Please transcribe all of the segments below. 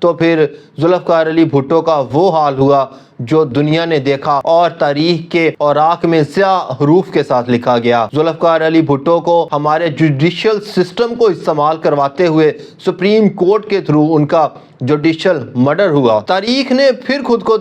تو پھر ذوالفقار علی بھٹو کا وہ حال ہوا جو دنیا نے دیکھا اور تاریخ کے اوراق میں سیاہ حروف کے ساتھ لکھا گیا۔ ذوالفقار علی بھٹو کو ہمارے جوڈیشل سسٹم کو استعمال کرواتے ہوئے سپریم کورٹ کے تھرو ان کا جوڈیشل مرڈر ہوا۔ تاریخ نے پھر خود کو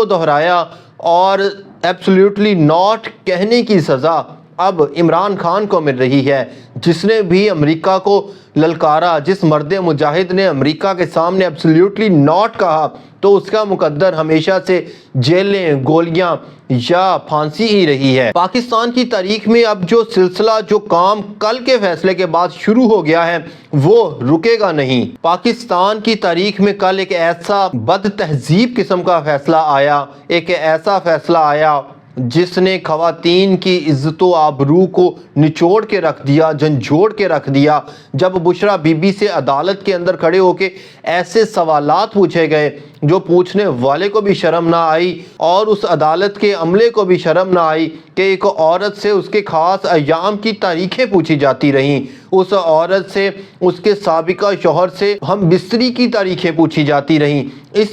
دہرایا اور ایبسلیوٹلی ناٹ کہنے کی سزا اب عمران خان کو مل رہی ہے، جس نے بھی امریکہ کو للکارا، جس مرد مجاہد نے امریکہ کے سامنے ایبسلیوٹلی ناٹ کہا تو اس کا مقدر ہمیشہ سے جیلیں، گولیاں یا پھانسی ہی رہی ہے۔ پاکستان کی تاریخ میں اب جو سلسلہ، جو کام کل کے فیصلے کے بعد شروع ہو گیا ہے وہ رکے گا نہیں۔ پاکستان کی تاریخ میں کل ایک ایسا بد تہذیب قسم کا فیصلہ آیا، ایک ایسا فیصلہ آیا جس نے خواتین کی عزت و آبرو کو نچوڑ کے رکھ دیا، جھنجھوڑ کے رکھ دیا۔ جب بشرا بی بی سے عدالت کے اندر کھڑے ہو کے ایسے سوالات پوچھے گئے جو پوچھنے والے کو بھی شرم نہ آئی اور اس عدالت کے عملے کو بھی شرم نہ آئی کہ ایک عورت سے اس کے خاص ایام کی تاریخیں پوچھی جاتی رہیں، اس عورت سے، اس کے سابقہ شوہر سے ہم بستری کی تاریخیں پوچھی جاتی رہیں، اس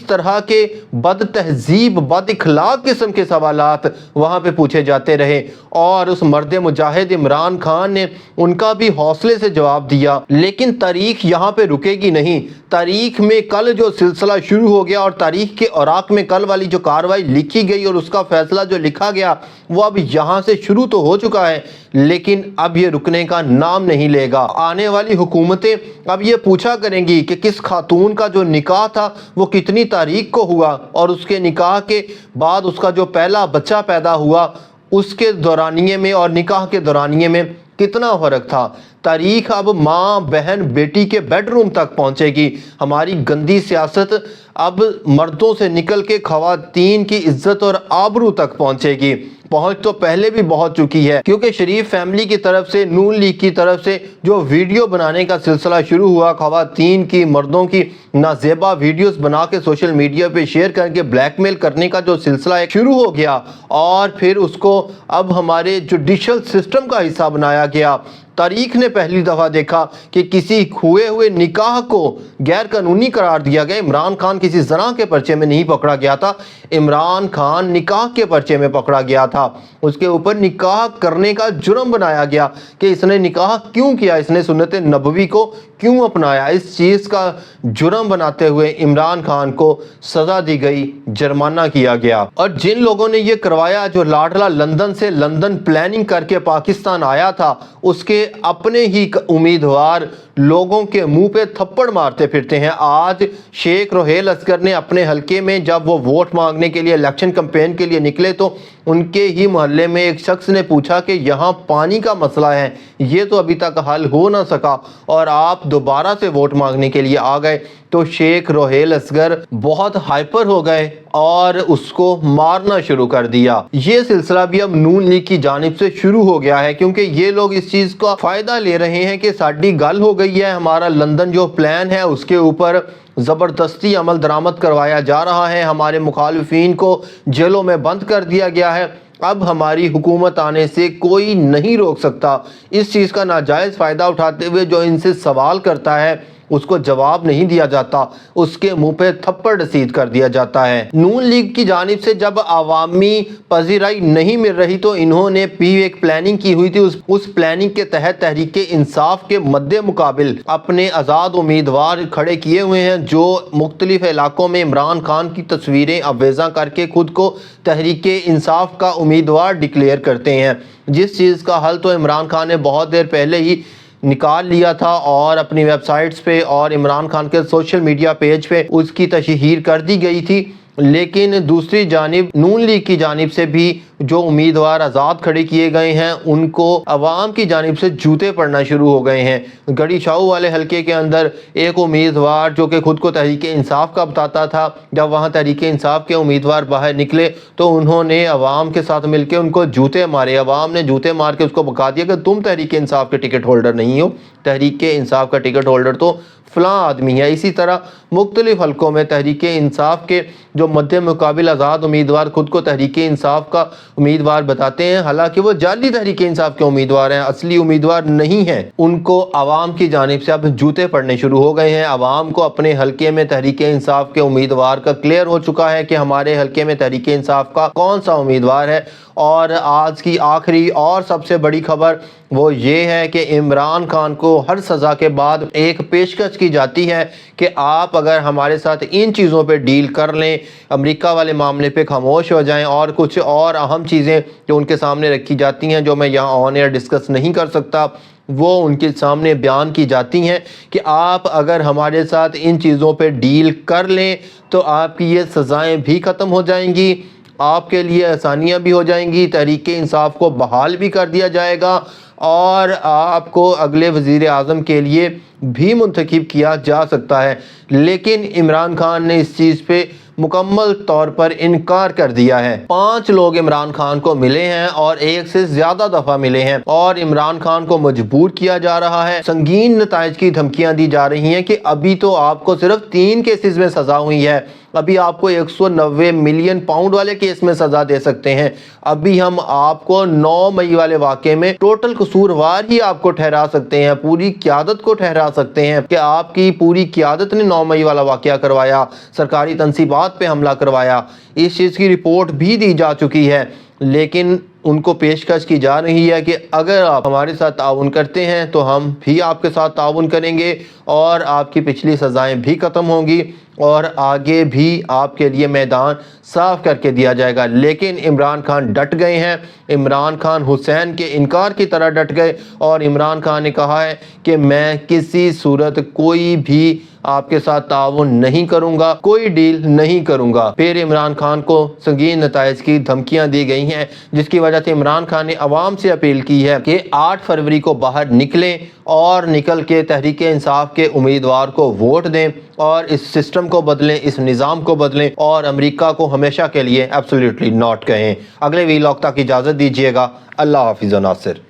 طرح کے بد تہذیب، بد اخلاق قسم کے سوالات وہاں پہ پوچھے جاتے رہے اور اس مرد مجاہد عمران خان نے ان کا بھی حوصلے سے جواب دیا۔ لیکن تاریخ یہاں پہ رکے گی نہیں۔ تاریخ میں کل جو سلسلہ شروع ہو گیا اور تاریخ کے اوراق میں کل والی جو کاروائی لکھی گئی اور اس کا فیصلہ جو لکھا گیا وہ اب یہاں سے شروع تو ہو چکا ہے، لیکن اب یہ رکنے کا نام نہیں لے گا۔ آنے والی حکومتیں اب یہ پوچھا کریں گی کہ کس خاتون کا جو نکاح تھا وہ کتنی تاریخ کو ہوا اور اس کے نکاح کے بعد اس کا جو پہلا بچہ پیدا ہوا اس کے دورانیے میں اور نکاح کے دورانیے میں کتنا فرق تھا۔ تاریخ اب ماں، بہن، بیٹی کے بیڈ روم تک پہنچے گی۔ ہماری گندی سیاست اب مردوں سے نکل کے خواتین کی عزت اور آبرو تک پہنچے گی۔ پہنچ تو پہلے بھی بہت چکی ہے، کیونکہ شریف فیملی کی طرف سے، نون لیگ کی طرف سے جو ویڈیو بنانے کا سلسلہ شروع ہوا، خواتین کی، مردوں کی نازیبا ویڈیوز بنا کے سوشل میڈیا پہ شیئر کر کے بلیک میل کرنے کا جو سلسلہ شروع ہو گیا اور پھر اس کو اب ہمارے جوڈیشل سسٹم کا حصہ بنایا گیا۔ تاریخ نے پہلی دفعہ دیکھا کہ کسی کھوئے ہوئے نکاح کو غیر قانونی قرار دیا گیا۔ عمران خان کسی زنا کے پرچے میں نہیں پکڑا گیا تھا، عمران خان نکاح کے پرچے میں پکڑا گیا تھا۔ اس کے اوپر نکاح کرنے کا جرم بنایا گیا کہ اس نے نکاح کیوں کیا، اس نے سنت نبوی کو کیوں اپنایا۔ اس چیز کا جرم بناتے ہوئے عمران خان کو سزا دی گئی، جرمانہ کیا گیا۔ اور جن لوگوں نے یہ کروایا، جو لاڈلا لندن سے لندن پلاننگ کر کے پاکستان آیا تھا، اس کے اپنے ہی امیدوار لوگوں کے منہ پہ تھپڑ مارتے پھرتے ہیں۔ آج شیخ روہیل اصغر نے اپنے حلقے میں جب وہ ووٹ مانگنے کے لیے، الیکشن کمپین کے لیے نکلے تو ان کے ہی محلے میں ایک شخص نے پوچھا کہ یہاں پانی کا مسئلہ ہے، یہ تو ابھی تک حل ہو نہ سکا اور آپ دوبارہ سے ووٹ مانگنے کے لیے آ گئے، تو شیخ روہیل اصغر بہت ہائپر ہو گئے اور اس کو مارنا شروع کر دیا۔ یہ سلسلہ بھی اب نون لیگ کی جانب سے شروع ہو گیا ہے، کیونکہ یہ لوگ اس چیز کا فائدہ لے رہے ہیں کہ ساڈی گل ہو گئی ہے، ہمارا لندن جو پلان ہے اس کے اوپر زبردستی عمل درآمد کروایا جا رہا ہے، ہمارے مخالفین کو جیلوں میں بند کر دیا گیا ہے، اب ہماری حکومت آنے سے کوئی نہیں روک سکتا۔ اس چیز کا ناجائز فائدہ اٹھاتے ہوئے جو ان سے سوال کرتا ہے اس کو جواب نہیں دیا جاتا، اس کے منہ پہ تھپڑ رسید کر دیا جاتا ہے۔ نون لیگ کی جانب سے جب عوامی پذیرائی نہیں مل رہی تو انہوں نے ایک پلاننگ کی ہوئی تھی، اس پلاننگ کے تحت تحریک انصاف کے مد مقابل اپنے آزاد امیدوار کھڑے کیے ہوئے ہیں، جو مختلف علاقوں میں عمران خان کی تصویریں افزا کر کے خود کو تحریک انصاف کا امیدوار ڈکلیئر کرتے ہیں، جس چیز کا حل تو عمران خان نے بہت دیر پہلے ہی نکال لیا تھا اور اپنی ویب سائٹس پہ اور عمران خان کے سوشل میڈیا پیج پہ اس کی تشہیر کر دی گئی تھی۔ لیکن دوسری جانب نون لیگ کی جانب سے بھی جو امیدوار آزاد کھڑے کیے گئے ہیں ان کو عوام کی جانب سے جوتے پڑنا شروع ہو گئے ہیں۔ گڑی شاہو والے حلقے کے اندر ایک امیدوار جو کہ خود کو تحریک انصاف کا بتاتا تھا، جب وہاں تحریک انصاف کے امیدوار باہر نکلے تو انہوں نے عوام کے ساتھ مل کے ان کو جوتے مارے، عوام نے جوتے مار کے اس کو بکا دیا کہ تم تحریک انصاف کے ٹکٹ ہولڈر نہیں ہو، تحریک انصاف کا ٹکٹ ہولڈر تو فلاں آدمی ہے۔ اسی طرح مختلف حلقوں میں تحریک انصاف کے جو مد مقابل آزاد امیدوار خود کو تحریک انصاف کا امیدوار بتاتے ہیں، حالانکہ وہ جعلی تحریک انصاف کے امیدوار ہیں، اصلی امیدوار نہیں ہیں۔ ان کو عوام کی جانب سے اب جوتے پڑنے شروع ہو گئے ہیں۔ عوام کو اپنے حلقے میں تحریک انصاف کے امیدوار کا کلیئر ہو چکا ہے کہ ہمارے حلقے میں تحریک انصاف کا کون سا امیدوار ہے۔ اور آج کی آخری اور سب سے بڑی خبر وہ یہ ہے کہ عمران خان کو ہر سزا کے بعد ایک پیشکش کی جاتی ہے کہ آپ اگر ہمارے ساتھ ان چیزوں پہ ڈیل کر لیں، امریکہ والے معاملے پہ خاموش ہو جائیں، اور کچھ اور اہم چیزیں جو ان کے سامنے رکھی جاتی ہیں جو میں یہاں آن ایئر ڈسکس نہیں کر سکتا، وہ ان کے سامنے بیان کی جاتی ہیں کہ آپ اگر ہمارے ساتھ ان چیزوں پہ ڈیل کر لیں تو آپ کی یہ سزائیں بھی ختم ہو جائیں گی، آپ کے لیے آسانیاں بھی ہو جائیں گی، تحریک انصاف کو بحال بھی کر دیا جائے گا، اور آپ کو اگلے وزیر اعظم کے لیے بھی منتخب کیا جا سکتا ہے۔ لیکن عمران خان نے اس چیز پہ مکمل طور پر انکار کر دیا ہے۔ 5 لوگ عمران خان کو ملے ہیں اور ایک سے زیادہ دفعہ ملے ہیں، اور عمران خان کو مجبور کیا جا رہا ہے، سنگین نتائج کی دھمکیاں دی جا رہی ہیں کہ ابھی تو آپ کو صرف 3 کیسز میں سزا ہوئی ہے، ابھی آپ کو 190 ملین پاؤنڈ والے کیس میں سزا دے سکتے ہیں، ابھی ہم آپ کو 9 مئی والے واقعے میں ٹوٹل قصوروار ہی آپ کو ٹھہرا سکتے ہیں، پوری قیادت کو ٹھہرا سکتے ہیں کہ آپ کی پوری قیادت نے 9 مئی والا واقعہ کروایا، سرکاری تنصیبات پہ حملہ کروایا۔ اس چیز کی رپورٹ بھی دی جا چکی ہے، لیکن ان کو پیشکش کی جا رہی ہے کہ اگر آپ ہمارے ساتھ تعاون کرتے ہیں تو ہم بھی آپ کے ساتھ تعاون کریں گے، اور آپ کی پچھلی سزائیں بھی ختم ہوں گی، اور آگے بھی آپ کے لیے میدان صاف کر کے دیا جائے گا۔ لیکن عمران خان ڈٹ گئے ہیں، عمران خان حسین کے انکار کی طرح ڈٹ گئے، اور عمران خان نے کہا ہے کہ میں کسی صورت کوئی بھی آپ کے ساتھ تعاون نہیں کروں گا، کوئی ڈیل نہیں کروں گا۔ پھر عمران خان کو سنگین نتائج کی دھمکیاں دی گئی ہیں، جس کی وجہ سے عمران خان نے عوام سے اپیل کی ہے کہ 8 فروری کو باہر نکلیں اور نکل کے تحریک انصاف کے امیدوار کو ووٹ دیں، اور اس سسٹم کو بدلیں، اس نظام کو بدلیں، اور امریکہ کو ہمیشہ کے لیے ایبسلیوٹلی ناٹ کہیں۔ اگلے ویلاگ تک اجازت دیجیے گا۔ اللہ حافظ و ناصر۔